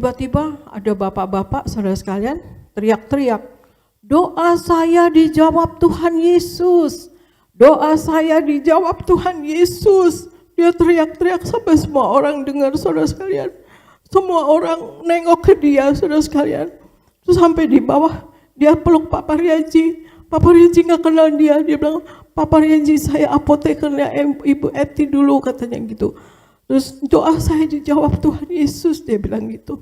tiba-tiba ada bapak-bapak saudara sekalian teriak-teriak, doa saya dijawab Tuhan Yesus, doa saya dijawab Tuhan Yesus. Dia teriak-teriak sampai semua orang dengar saudara sekalian. Semua orang nengok ke dia saudara sekalian. Terus sampai di bawah dia peluk Pak Pariaji. Pak Pariaji nggak kenal dia. Dia bilang, Pak Pariaji saya apotekernya Ibu Eti dulu katanya gitu. Terus doa saya dijawab Tuhan Yesus, dia bilang gitu.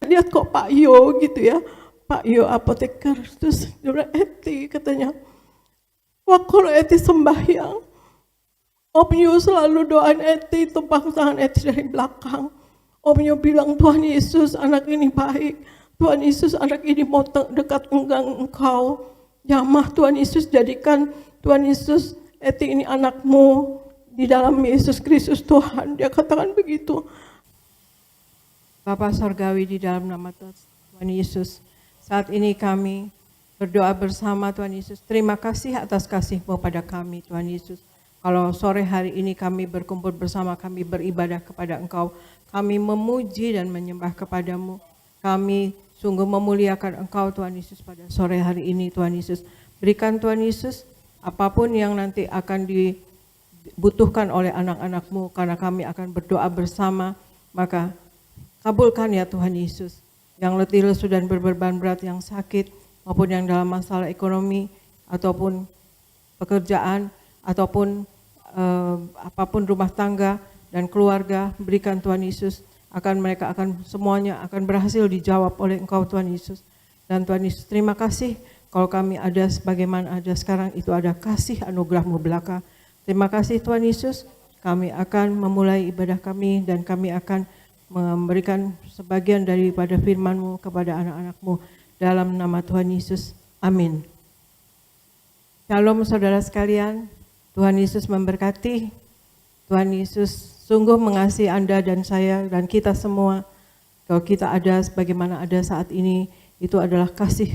Lihat kok Pak Yo gitu ya, Pak Yo apoteker. Terus dia bilang, Eti katanya, wah kalau Eti sembahyang, Om Yo selalu doain Eti, tepang tangan Eti dari belakang. Om Yo bilang, Tuhan Yesus anak ini baik, Tuhan Yesus anak ini mau dekat engkau. Jamah Tuhan Yesus jadikan, Tuhan Yesus Eti ini anakmu di dalam Yesus Kristus Tuhan. Dia katakan begitu. Bapa Sorgawi di dalam nama Tuhan Yesus, saat ini kami berdoa bersama Tuhan Yesus. Terima kasih atas kasih-Mu pada kami Tuhan Yesus. Kalau sore hari ini kami berkumpul bersama, kami beribadah kepada Engkau, kami memuji dan menyembah kepadamu. Kami sungguh memuliakan Engkau Tuhan Yesus pada sore hari ini Tuhan Yesus. Berikan Tuhan Yesus apapun yang nanti akan dibutuhkan oleh anak-anak-Mu, karena kami akan berdoa bersama, maka kabulkan ya Tuhan Yesus. Yang letih lesu dan berbeban berat, yang sakit maupun yang dalam masalah ekonomi ataupun pekerjaan ataupun apapun rumah tangga dan keluarga, berikan Tuhan Yesus, mereka akan semuanya akan berhasil dijawab oleh Engkau Tuhan Yesus. Dan Tuhan Yesus, terima kasih kalau kami ada sebagaimana ada sekarang, itu ada kasih anugerah-Mu belaka. Terima kasih Tuhan Yesus, kami akan memulai ibadah kami dan kami akan memberikan sebagian daripada firman-Mu kepada anak-anak-Mu dalam nama Tuhan Yesus. Amin. Shalom saudara sekalian, Tuhan Yesus memberkati. Tuhan Yesus sungguh mengasihi Anda dan saya dan kita semua. Kalau kita ada sebagaimana ada saat ini, itu adalah kasih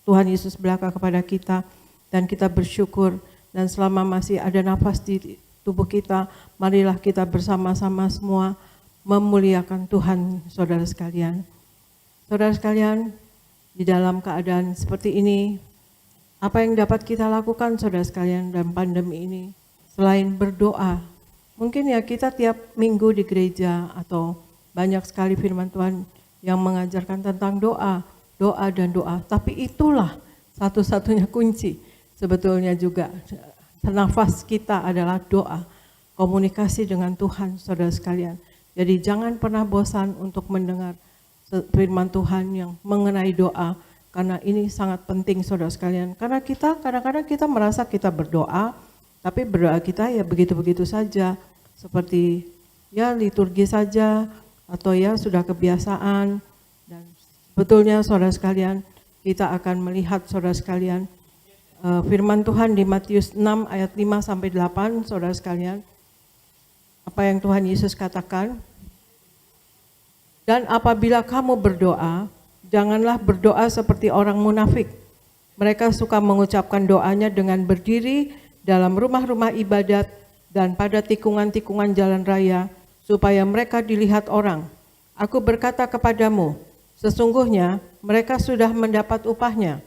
Tuhan Yesus belaka kepada kita, dan kita bersyukur. Dan selama masih ada nafas di tubuh kita, marilah kita bersama-sama semua memuliakan Tuhan saudara sekalian. Saudara sekalian, di dalam keadaan seperti ini, apa yang dapat kita lakukan saudara sekalian dalam pandemi ini? Selain berdoa, mungkin ya kita tiap minggu di gereja atau banyak sekali firman Tuhan yang mengajarkan tentang doa, doa dan doa. Tapi itulah satu-satunya kunci sebetulnya juga. Nafas kita adalah doa, komunikasi dengan Tuhan saudara sekalian. Jadi jangan pernah bosan untuk mendengar firman Tuhan yang mengenai doa, karena ini sangat penting saudara sekalian. Karena kita kadang-kadang kita merasa kita berdoa, tapi berdoa kita ya begitu-begitu saja, seperti ya liturgi saja atau ya sudah kebiasaan. Dan sebetulnya saudara sekalian, kita akan melihat saudara sekalian firman Tuhan di Matius 6 ayat 5 sampai 8 saudara sekalian. Apa yang Tuhan Yesus katakan? Dan apabila kamu berdoa, janganlah berdoa seperti orang munafik. Mereka suka mengucapkan doanya dengan berdiri dalam rumah-rumah ibadat dan pada tikungan-tikungan jalan raya, supaya mereka dilihat orang. Aku berkata kepadamu, sesungguhnya mereka sudah mendapat upahnya.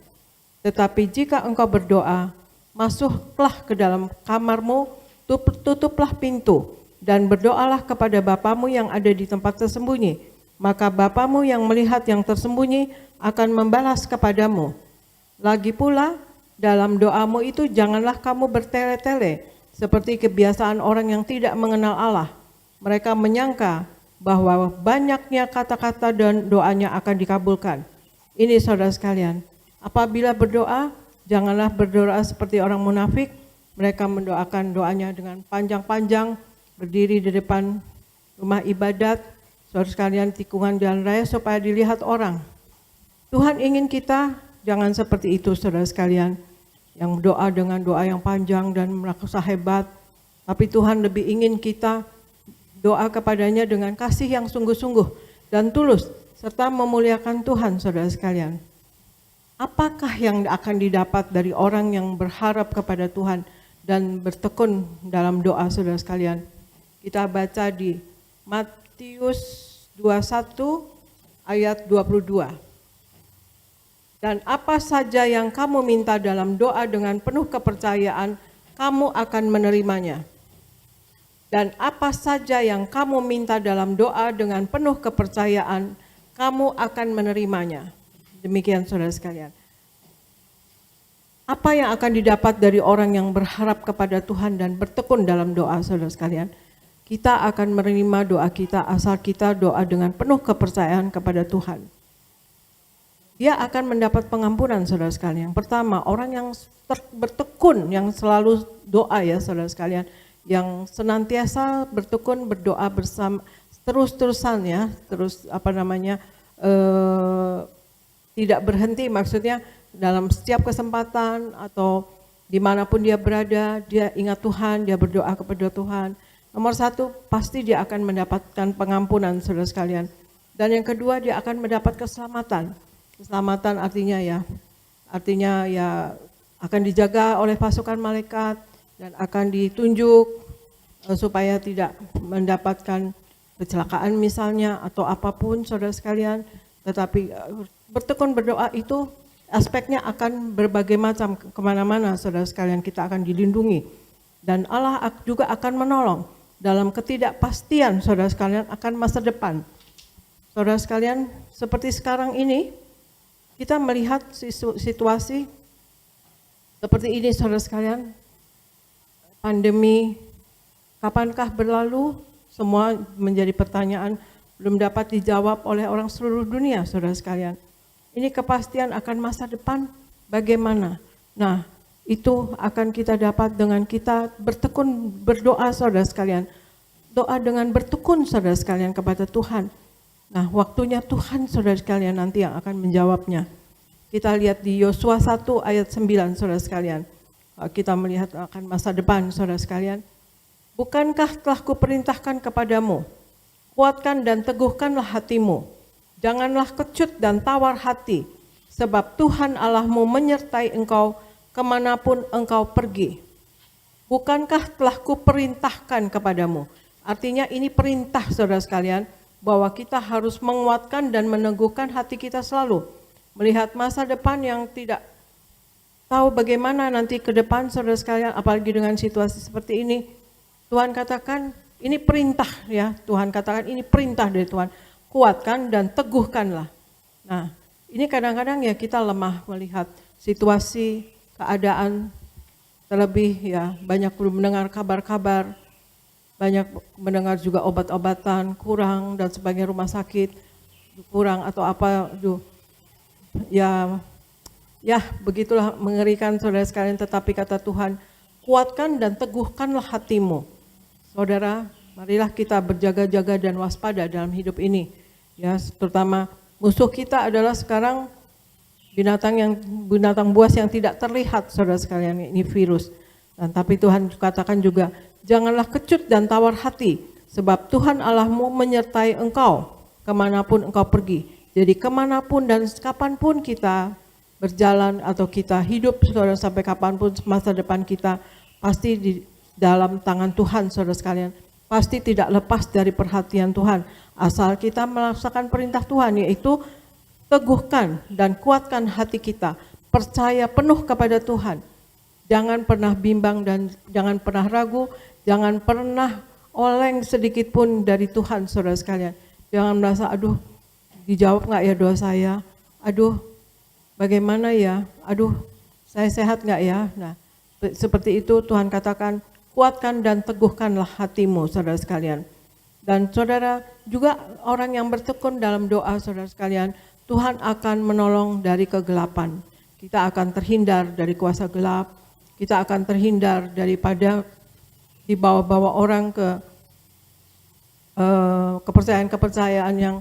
Tetapi jika engkau berdoa, masuklah ke dalam kamarmu, tutuplah pintu, dan berdoalah kepada Bapamu yang ada di tempat tersembunyi. Maka Bapamu yang melihat yang tersembunyi akan membalas kepadamu. Lagi pula, dalam doamu itu janganlah kamu bertele-tele, seperti kebiasaan orang yang tidak mengenal Allah. Mereka menyangka bahwa banyaknya kata-kata dan doanya akan dikabulkan. Ini saudara sekalian, apabila berdoa, janganlah berdoa seperti orang munafik. Mereka mendoakan doanya dengan panjang-panjang, berdiri di depan rumah ibadat, saudara sekalian, tikungan jalan raya supaya dilihat orang. Tuhan ingin kita jangan seperti itu saudara sekalian, yang doa dengan doa yang panjang dan merasa hebat. Tapi Tuhan lebih ingin kita doa kepadanya dengan kasih yang sungguh-sungguh dan tulus, serta memuliakan Tuhan saudara sekalian. Apakah yang akan didapat dari orang yang berharap kepada Tuhan dan bertekun dalam doa saudara sekalian? Kita baca di Matius 21 ayat 22. Dan apa saja yang kamu minta dalam doa dengan penuh kepercayaan, kamu akan menerimanya. Dan apa saja yang kamu minta dalam doa dengan penuh kepercayaan, kamu akan menerimanya. Demikian saudara sekalian. Apa yang akan didapat dari orang yang berharap kepada Tuhan dan bertekun dalam doa, saudara sekalian? Kita akan menerima doa kita asal kita doa dengan penuh kepercayaan kepada Tuhan. Dia akan mendapat pengampunan, saudara sekalian. Yang pertama, orang yang bertekun, yang selalu doa ya saudara sekalian, yang senantiasa bertekun berdoa bersama terus-terusan ya, tidak berhenti, maksudnya dalam setiap kesempatan atau dimanapun dia berada, dia ingat Tuhan, dia berdoa kepada Tuhan. Nomor satu, pasti dia akan mendapatkan pengampunan, saudara sekalian. Dan yang kedua, dia akan mendapat keselamatan. Keselamatan artinya ya akan dijaga oleh pasukan malaikat dan akan ditunjuk supaya tidak mendapatkan kecelakaan misalnya atau apapun, saudara sekalian. Tetapi bertekun berdoa itu aspeknya akan berbagai macam, kemana-mana saudara sekalian kita akan dilindungi. Dan Allah juga akan menolong dalam ketidakpastian saudara sekalian akan masa depan. Saudara sekalian, seperti sekarang ini kita melihat situasi seperti ini saudara sekalian. Pandemi kapankah berlalu? Semua menjadi pertanyaan belum dapat dijawab oleh orang seluruh dunia saudara sekalian. Ini kepastian akan masa depan bagaimana? Nah, itu akan kita dapat dengan kita bertekun berdoa saudara sekalian. Doa dengan bertekun saudara sekalian kepada Tuhan. Nah, waktunya Tuhan saudara sekalian nanti yang akan menjawabnya. Kita lihat di Yosua 1 ayat 9 saudara sekalian. Kita melihat akan masa depan saudara sekalian. Bukankah telah kuperintahkan kepadamu, kuatkan dan teguhkanlah hatimu. Janganlah kecut dan tawar hati, sebab Tuhan Allahmu menyertai engkau kemanapun engkau pergi. Bukankah telah kuperintahkan kepadamu? Artinya ini perintah saudara sekalian, bahwa kita harus menguatkan dan meneguhkan hati kita selalu. Melihat masa depan yang tidak tahu bagaimana nanti ke depan saudara sekalian, apalagi dengan situasi seperti ini. Tuhan katakan ini perintah ya, Tuhan katakan ini perintah dari Tuhan. Kuatkan dan teguhkanlah. Nah, ini kadang-kadang ya kita lemah melihat situasi, keadaan, terlebih ya banyak belum mendengar kabar-kabar, banyak mendengar juga obat-obatan kurang dan sebagainya, rumah sakit kurang atau apa, ya begitulah mengerikan saudara sekalian. Tetapi kata Tuhan, kuatkan dan teguhkanlah hatimu. Saudara, marilah kita berjaga-jaga dan waspada dalam hidup ini. Ya, terutama musuh kita adalah sekarang binatang buas yang tidak terlihat saudara sekalian, ini virus. Dan tapi Tuhan katakan juga, janganlah kecut dan tawar hati, sebab Tuhan Allahmu menyertai engkau kemanapun engkau pergi. Jadi kemanapun dan kapanpun kita berjalan atau kita hidup saudara, sampai kapanpun masa depan kita pasti di dalam tangan Tuhan saudara sekalian. Pasti tidak lepas dari perhatian Tuhan. Asal kita melaksanakan perintah Tuhan, yaitu teguhkan dan kuatkan hati kita. Percaya penuh kepada Tuhan. Jangan pernah bimbang dan jangan pernah ragu. Jangan pernah oleng sedikit pun dari Tuhan saudara sekalian. Jangan merasa aduh dijawab gak ya doa saya. Aduh bagaimana ya. Aduh saya sehat gak ya. Nah seperti itu Tuhan katakan, kuatkan dan teguhkanlah hatimu saudara sekalian. Dan saudara juga orang yang bertekun dalam doa saudara sekalian, Tuhan akan menolong dari kegelapan. Kita akan terhindar dari kuasa gelap. Kita akan terhindar daripada dibawa-bawa orang ke kepercayaan-kepercayaan yang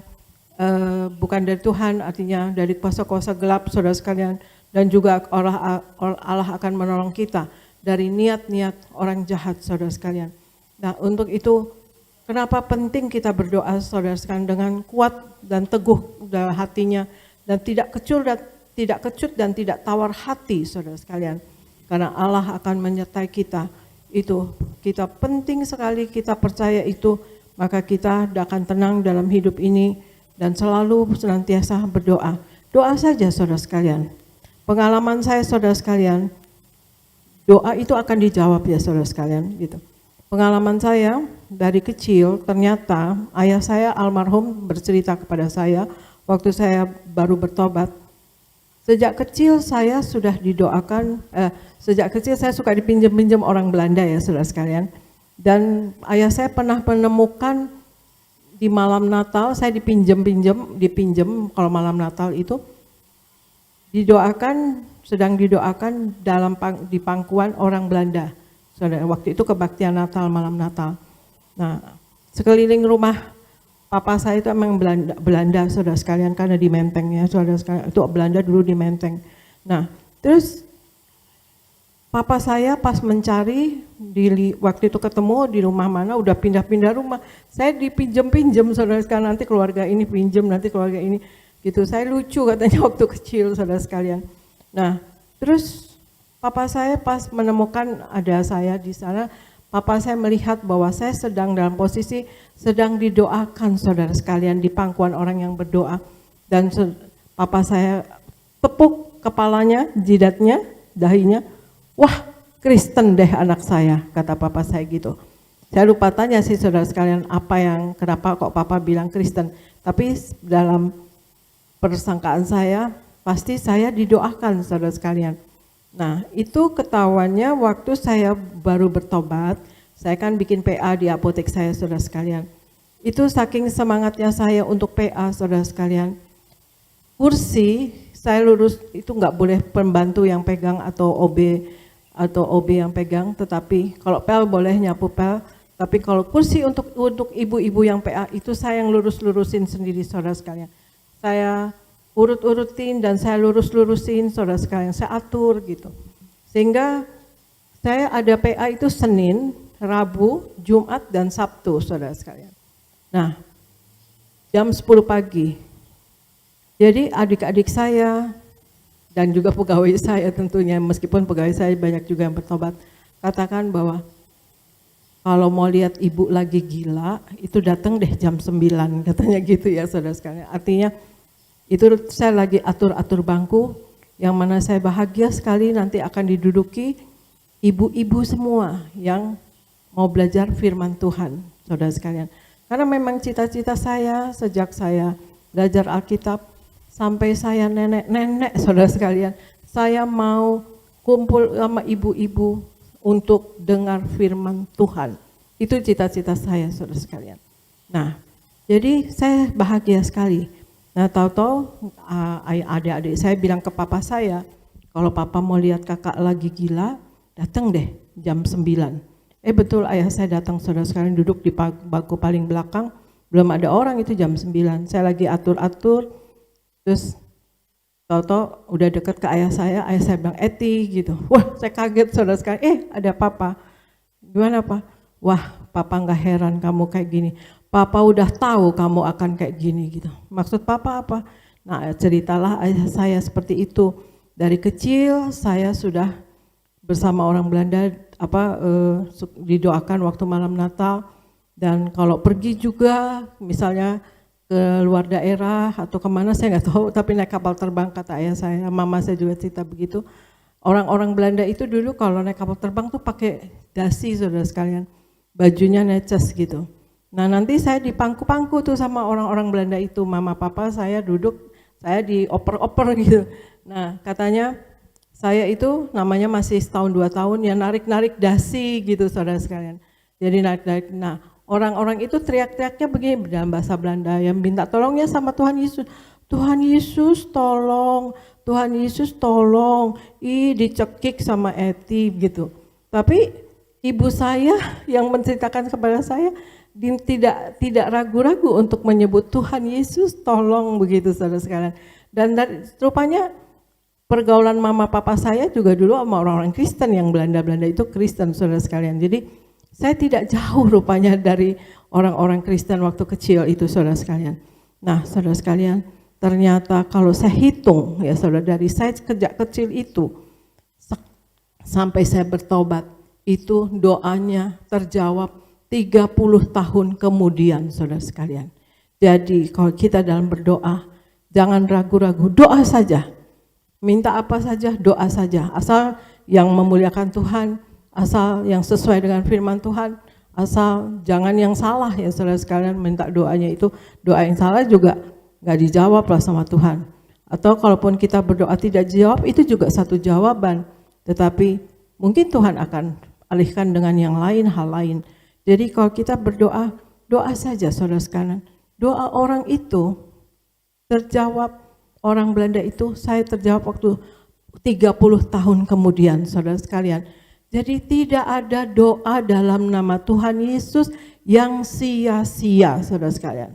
bukan dari Tuhan, artinya dari kuasa-kuasa gelap saudara sekalian. Dan juga Allah akan menolong kita dari niat-niat orang jahat saudara sekalian. Nah untuk itu kenapa penting kita berdoa saudara sekalian dengan kuat dan teguh dalam hatinya, dan tidak kecut dan tidak tawar hati saudara sekalian. Karena Allah akan menyertai kita. Itu kita penting sekali kita percaya itu, maka kita akan tenang dalam hidup ini dan selalu senantiasa berdoa. Doa saja saudara sekalian. Pengalaman saya saudara sekalian, doa itu akan dijawab ya saudara sekalian gitu. Pengalaman saya dari kecil, ternyata ayah saya almarhum bercerita kepada saya waktu saya baru bertobat. Sejak kecil saya sudah didoakan, sejak kecil saya suka dipinjam-pinjam orang Belanda ya saudara sekalian. Dan ayah saya pernah menemukan di malam Natal, saya dipinjam kalau malam Natal itu sedang didoakan di pangkuan orang Belanda. Saudara, waktu itu kebaktian Natal, malam Natal. Nah, sekeliling rumah papa saya itu emang Belanda saudara sekalian, karena di Menteng ya saudara sekalian, itu Belanda dulu di Menteng. Nah, terus papa saya pas mencari, waktu itu ketemu di rumah mana, udah pindah-pindah rumah. Saya dipinjam saudara sekalian, nanti keluarga ini pinjam, nanti keluarga ini gitu. Saya lucu katanya waktu kecil saudara sekalian. Nah, terus papa saya pas menemukan ada saya di sana, papa saya melihat bahwa saya sedang dalam posisi sedang didoakan saudara sekalian di pangkuan orang yang berdoa. Dan papa saya tepuk kepalanya, jidatnya, dahinya, wah Kristen deh anak saya, kata papa saya gitu. Saya lupa tanya sih saudara sekalian kenapa kok papa bilang Kristen. Tapi dalam persangkaan saya, pasti saya didoakan saudara sekalian. Nah, itu ketahuannya waktu saya baru bertobat. Saya kan bikin PA di apotek saya saudara sekalian. Itu saking semangatnya saya untuk PA saudara sekalian. Kursi saya lurus itu nggak boleh pembantu yang pegang atau OB yang pegang, tetapi kalau pel boleh nyapu pel. Tapi kalau kursi untuk ibu-ibu yang PA itu saya yang lurus-lurusin sendiri saudara sekalian. Saya urut-urutin dan saya lurus-lurusin saudara sekalian, saya atur gitu. Sehingga saya ada PA itu Senin, Rabu, Jumat, dan Sabtu saudara sekalian. Nah, jam 10 pagi. Jadi adik-adik saya dan juga pegawai saya tentunya, meskipun pegawai saya banyak juga yang bertobat, katakan bahwa kalau mau lihat ibu lagi gila, itu datang deh jam 9, katanya gitu ya saudara sekalian. Artinya itu saya lagi atur-atur bangku, yang mana saya bahagia sekali nanti akan diduduki ibu-ibu semua yang mau belajar firman Tuhan, saudara sekalian. Karena memang cita-cita saya sejak saya belajar Alkitab, sampai saya nenek-nenek saudara sekalian, saya mau kumpul sama ibu-ibu untuk dengar firman Tuhan. Itu cita-cita saya saudara sekalian. Nah, jadi saya bahagia sekali. Nah, tahu-tahu adik-adik saya bilang ke papa saya, kalau papa mau lihat kakak lagi gila, datang deh jam 9. Betul ayah saya datang saudara sekalian, duduk di bangku paling belakang, belum ada orang itu jam 9. Saya lagi atur-atur. Terus tahu-tahu udah deket ke ayah saya bilang Eti gitu. Wah, saya kaget saudara sekalian, ada papa. Gimana Pak? Wah, papa nggak heran kamu kayak gini. Papa udah tahu kamu akan kayak gini gitu. Maksud papa apa? Nah, ceritalah ayah saya seperti itu. Dari kecil saya sudah bersama orang Belanda didoakan waktu malam Natal, dan kalau pergi juga misalnya ke luar daerah atau kemana saya nggak tahu, tapi naik kapal terbang kata ayah saya, mama saya juga cerita begitu. Orang-orang Belanda itu dulu kalau naik kapal terbang tuh pakai dasi saudara sekalian, bajunya neces gitu. Nah nanti saya dipangku-pangku tuh sama orang-orang Belanda itu, mama papa saya duduk, saya dioper-oper gitu. Nah katanya saya itu namanya masih setahun 2 tahun ya narik-narik dasi gitu saudara sekalian. Jadi narik-narik, nah orang-orang itu teriak-teriaknya begini dalam bahasa Belanda, yang minta tolongnya sama Tuhan Yesus. Tuhan Yesus tolong, Tuhan Yesus tolong. Dicekik sama Eti gitu. Tapi ibu saya yang menceritakan kepada saya tidak ragu-ragu untuk menyebut Tuhan Yesus tolong begitu saudara sekalian. Dan rupanya pergaulan mama papa saya juga dulu sama orang-orang Kristen, yang Belanda-Belanda itu Kristen saudara sekalian. Jadi saya tidak jauh rupanya dari orang-orang Kristen waktu kecil itu saudara sekalian. Nah saudara sekalian, ternyata kalau saya hitung ya saudara, dari saya sejak kecil itu sampai saya bertobat, itu doanya terjawab 30 tahun kemudian saudara sekalian. Jadi kalau kita dalam berdoa, jangan ragu-ragu, doa saja. Minta apa saja, doa saja. Asal yang memuliakan Tuhan, asal yang sesuai dengan firman Tuhan, asal jangan yang salah ya saudara sekalian. Minta doanya itu, doa yang salah juga nggak dijawab lah sama Tuhan. Atau kalaupun kita berdoa tidak dijawab, itu juga satu jawaban. Tetapi mungkin Tuhan akan alihkan dengan yang lain, hal lain. Jadi kalau kita berdoa, doa saja saudara sekalian. Doa orang itu terjawab, orang Belanda itu saya terjawab waktu 30 tahun kemudian saudara sekalian. Jadi tidak ada doa dalam nama Tuhan Yesus yang sia-sia saudara sekalian.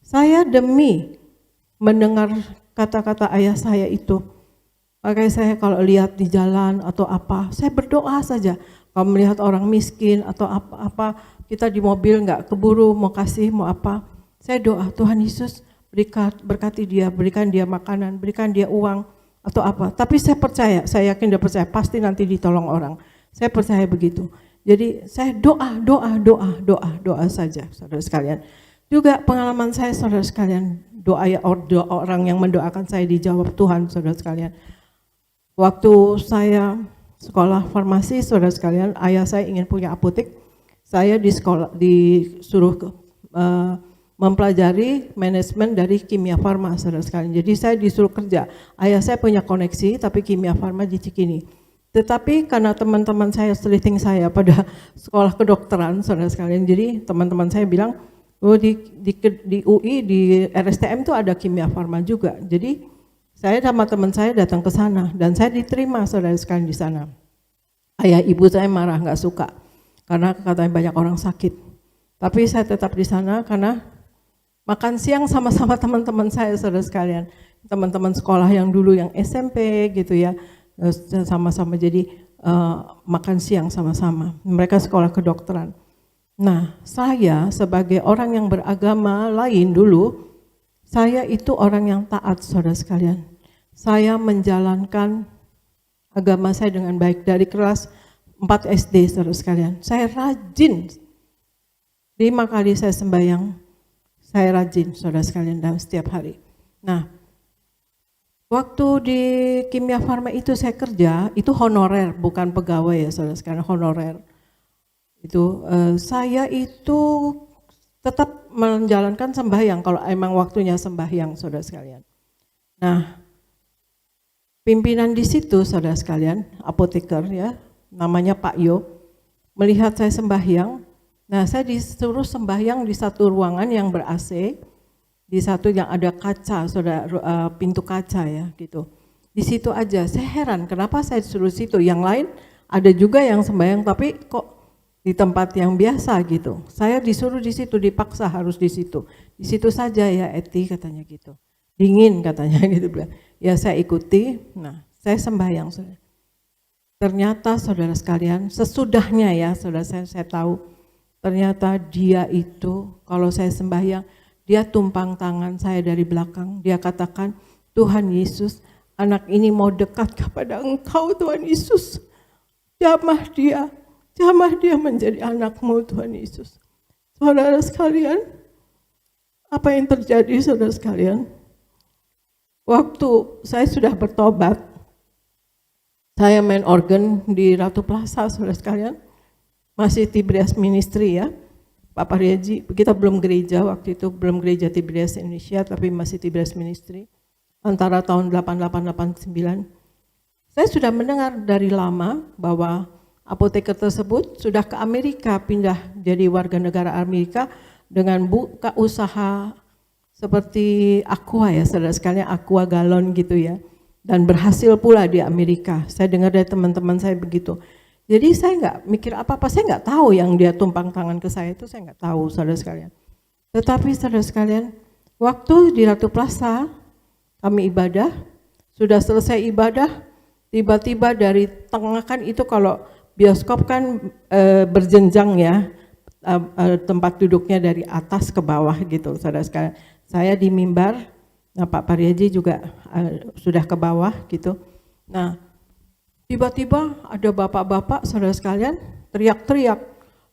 Saya demi mendengar kata-kata ayah saya itu, makanya saya kalau lihat di jalan atau apa, saya berdoa saja. Kalau melihat orang miskin atau apa-apa, kita di mobil nggak keburu mau kasih, mau apa, saya doa, Tuhan Yesus berkati dia, berikan dia makanan, berikan dia uang atau apa. Tapi saya percaya, saya yakin dia percaya, pasti nanti ditolong orang. Saya percaya begitu. Jadi saya doa saja, saudara sekalian. Juga pengalaman saya, saudara sekalian, doa orang yang mendoakan saya dijawab Tuhan, saudara sekalian. Waktu saya sekolah farmasi, saudara sekalian, ayah saya ingin punya apotek. Saya disuruh mempelajari manajemen dari kimia farma, saudara sekalian. Jadi saya disuruh kerja. Ayah saya punya koneksi, tapi kimia farma di Cikini. Tetapi karena teman-teman saya, seliting saya pada sekolah kedokteran, saudara sekalian, jadi teman-teman saya bilang, oh di UI, di RSTM itu ada kimia farma juga. Jadi saya sama teman saya datang ke sana dan saya diterima, saudara sekalian, di sana. Ayah ibu saya marah, nggak suka karena katanya banyak orang sakit. Tapi saya tetap di sana karena makan siang sama-sama teman-teman saya, saudara sekalian, teman-teman sekolah yang dulu yang SMP gitu ya, sama-sama jadi makan siang sama-sama. Mereka sekolah kedokteran. Nah, saya sebagai orang yang beragama lain dulu, saya itu orang yang taat, saudara sekalian. Saya menjalankan agama saya dengan baik dari kelas 4 SD, saudara sekalian. Saya rajin, 5 kali saya sembahyang, saya rajin, saudara sekalian, dalam setiap hari. Nah, waktu di kimia farma itu saya kerja, itu honorer, bukan pegawai ya saudara sekalian, honorer. Itu saya itu tetap menjalankan sembahyang kalau emang waktunya sembahyang, saudara sekalian. Nah, pimpinan di situ, saudara sekalian, apoteker ya, namanya Pak Yo, melihat saya sembahyang. Nah, saya disuruh sembahyang di satu ruangan yang ber-AC, di satu yang ada kaca, saudara, pintu kaca ya gitu. Di situ aja, saya heran kenapa saya disuruh situ. Yang lain ada juga yang sembahyang, tapi kok di tempat yang biasa gitu. Saya disuruh di situ, dipaksa harus di situ. Di situ saja ya Eti, katanya gitu. Dingin katanya gitu. Ya saya ikuti. Nah, saya sembahyang. Saudara. Ternyata saudara sekalian, sesudahnya ya saudara saya tahu, ternyata dia itu kalau saya sembahyang, dia tumpang tangan saya dari belakang. Dia katakan, Tuhan Yesus, anak ini mau dekat kepada Engkau, Tuhan Yesus. Jamah dia menjadi anakmu, Tuhan Yesus. Saudara sekalian, apa yang terjadi, saudara sekalian? Waktu saya sudah bertobat, saya main organ di Ratu Plaza, saudara sekalian. Masih Tiberias Ministry ya. Pak Pariaji, kita belum gereja waktu itu, belum gereja Tiberias Indonesia, tapi masih Tiberias Ministry. Antara tahun 88-89. Saya sudah mendengar dari lama bahwa apoteker tersebut sudah ke Amerika, pindah jadi warga negara Amerika dengan buka usaha seperti Aqua ya, saudara sekalian, Aqua galon gitu ya. Dan berhasil pula di Amerika. Saya dengar dari teman-teman saya begitu. Jadi saya nggak mikir apa-apa, saya nggak tahu yang dia tumpang tangan ke saya itu, saya nggak tahu, saudara sekalian. Tetapi saudara sekalian, waktu di Ratu Plaza kami ibadah, sudah selesai ibadah, tiba-tiba dari tengah kan itu kalau bioskop kan berjenjang ya, tempat duduknya dari atas ke bawah gitu, saudara sekalian. Saya di mimbar, nah Pak Pariaji juga sudah ke bawah gitu. Nah, tiba-tiba ada bapak-bapak, saudara sekalian, teriak-teriak,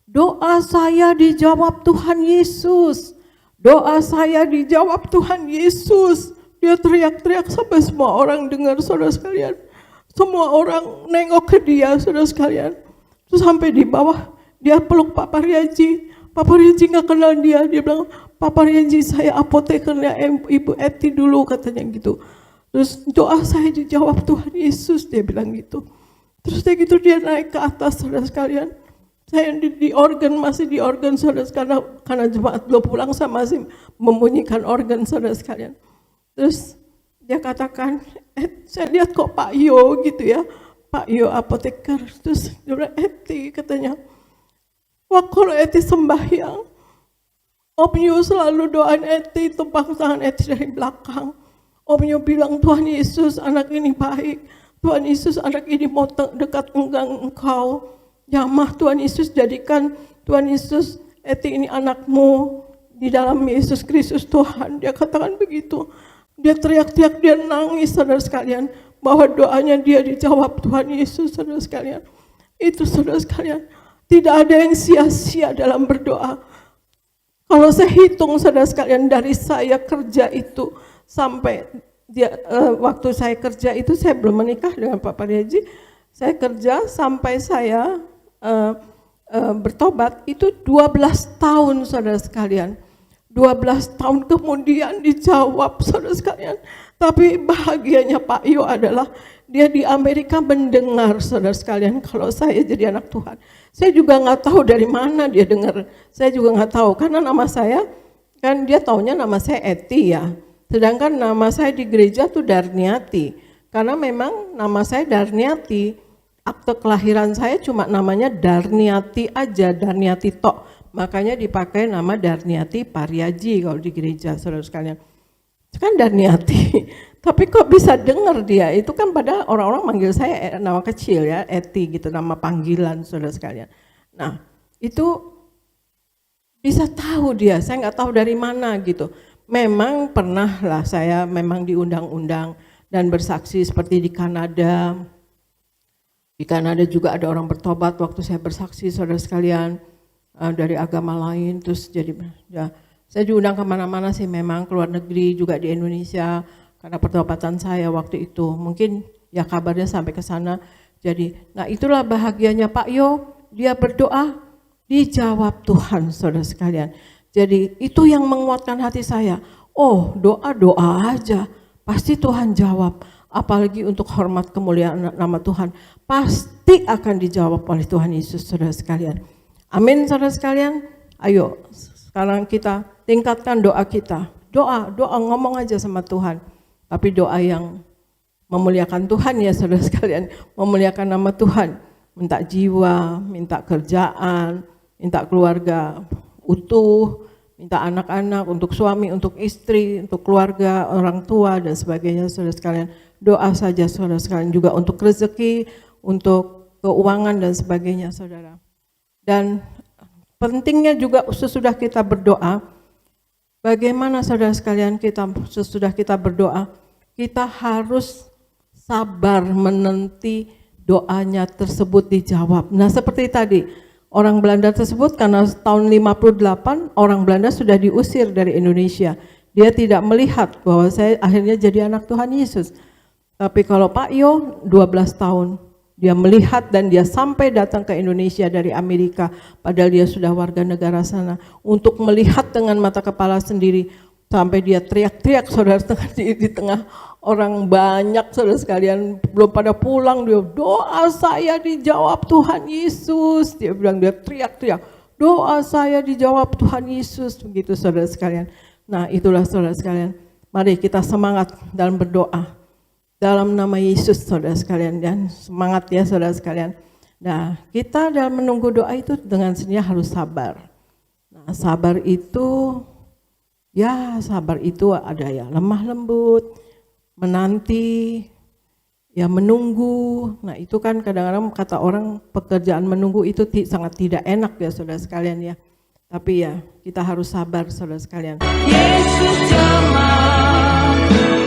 doa saya dijawab Tuhan Yesus, Doa saya dijawab Tuhan Yesus. Dia teriak-teriak sampai semua orang dengar, saudara sekalian. Semua orang nengok ke dia, saudara sekalian. Terus sampai di bawah dia peluk Pak Pariaji. Pak Pariaji nggak kenal dia. Dia bilang, Pak Pariaji saya apotekernya Ibu Eti dulu, katanya gitu. Terus doa saya dijawab Tuhan Yesus, dia bilang gitu. Terus dia naik ke atas, saudara sekalian. Saya di organ, masih di organ, saudara sekalian. Karena jemaat belum pulang, saya masih membunyikan organ, saudara sekalian. Terus dia katakan, saya lihat kok Pak Yo gitu ya, Pak Yo apoteker. Terus dia bilang, Eti katanya, wah kalau Eti sembahyang, Om Yo selalu doain Eti, tumpang tangan Eti dari belakang. Om Yo bilang, Tuhan Yesus anak ini baik, Tuhan Yesus anak ini mau dekat engkau. Jamah Tuhan Yesus, jadikan Tuhan Yesus Eti ini anakmu di dalam Yesus Kristus Tuhan. Dia katakan begitu. Dia teriak-teriak, dia nangis, saudara sekalian, bahwa doanya dia dijawab Tuhan Yesus, saudara sekalian. Itu saudara sekalian, tidak ada yang sia-sia dalam berdoa. Kalau saya hitung, saudara sekalian, dari saya kerja itu sampai waktu saya kerja itu, saya belum menikah dengan Pak Pariaji. Saya kerja sampai saya bertobat itu 12 tahun, saudara sekalian. 12 tahun kemudian dijawab, saudara sekalian. Tapi bahagianya Pak Yo adalah dia di Amerika mendengar, saudara sekalian, kalau saya jadi anak Tuhan. Saya juga nggak tahu dari mana dia dengar. Saya juga nggak tahu karena nama saya kan dia taunya nama saya Eti ya. Sedangkan nama saya di gereja tuh Darniati. Karena memang nama saya Darniati. Akte kelahiran saya cuma namanya Darniati aja, Darniati tok. Makanya dipakai nama Darniati Pariaji kalau di gereja, saudara sekalian. Itu kan Darniati, tapi kok bisa dengar dia? Itu kan pada orang-orang manggil saya nama kecil ya, Eti gitu, nama panggilan, saudara sekalian. Nah, itu bisa tahu dia, saya nggak tahu dari mana gitu. Memang pernah lah saya memang diundang-undang dan bersaksi seperti di Kanada. Di Kanada juga ada orang bertobat waktu saya bersaksi, saudara sekalian. Dari agama lain, terus jadi ya, saya diundang kemana-mana sih memang, keluar negeri juga di Indonesia karena pertobatan saya waktu itu. Mungkin ya kabarnya sampai ke sana. Jadi, nah itulah bahagianya Pak Yo, dia berdoa dijawab Tuhan, saudara sekalian. Jadi itu yang menguatkan hati saya. Oh, doa-doa aja pasti Tuhan jawab. Apalagi untuk hormat kemuliaan nama Tuhan, pasti akan dijawab oleh Tuhan Yesus, saudara sekalian. Amin, saudara sekalian. Ayo, sekarang kita tingkatkan doa kita. Doa ngomong aja sama Tuhan. Tapi doa yang memuliakan Tuhan ya, saudara sekalian. Memuliakan nama Tuhan. Minta jiwa, minta kerjaan, minta keluarga utuh, minta anak-anak, untuk suami, untuk istri, untuk keluarga, orang tua, dan sebagainya, saudara sekalian. Doa saja, saudara sekalian. Juga untuk rezeki, untuk keuangan, dan sebagainya, saudara. Dan pentingnya juga sesudah kita berdoa, bagaimana saudara sekalian, sesudah kita berdoa, kita harus sabar menanti doanya tersebut dijawab. Nah seperti tadi, orang Belanda tersebut karena tahun 58, orang Belanda sudah diusir dari Indonesia. Dia tidak melihat bahwa saya akhirnya jadi anak Tuhan Yesus. Tapi kalau Pak Yo 12 tahun, dia melihat dan dia sampai datang ke Indonesia dari Amerika, padahal dia sudah warga negara sana, untuk melihat dengan mata kepala sendiri, sampai dia teriak-teriak, saudara, di tengah orang banyak, saudara sekalian, belum pada pulang, dia doa saya dijawab Tuhan Yesus, dia bilang, dia teriak-teriak, doa saya dijawab Tuhan Yesus, begitu saudara sekalian. Nah itulah saudara sekalian, mari kita semangat dalam berdoa. Dalam nama Yesus, saudara sekalian, dan semangat ya saudara sekalian. Nah, kita dalam menunggu doa itu dengan sendirinya harus sabar. Nah, sabar itu ada ya lemah lembut, menanti, ya menunggu. Nah, itu kan kadang-kadang kata orang pekerjaan menunggu itu sangat tidak enak ya saudara sekalian ya. Tapi ya, kita harus sabar saudara sekalian. Yesus jemaat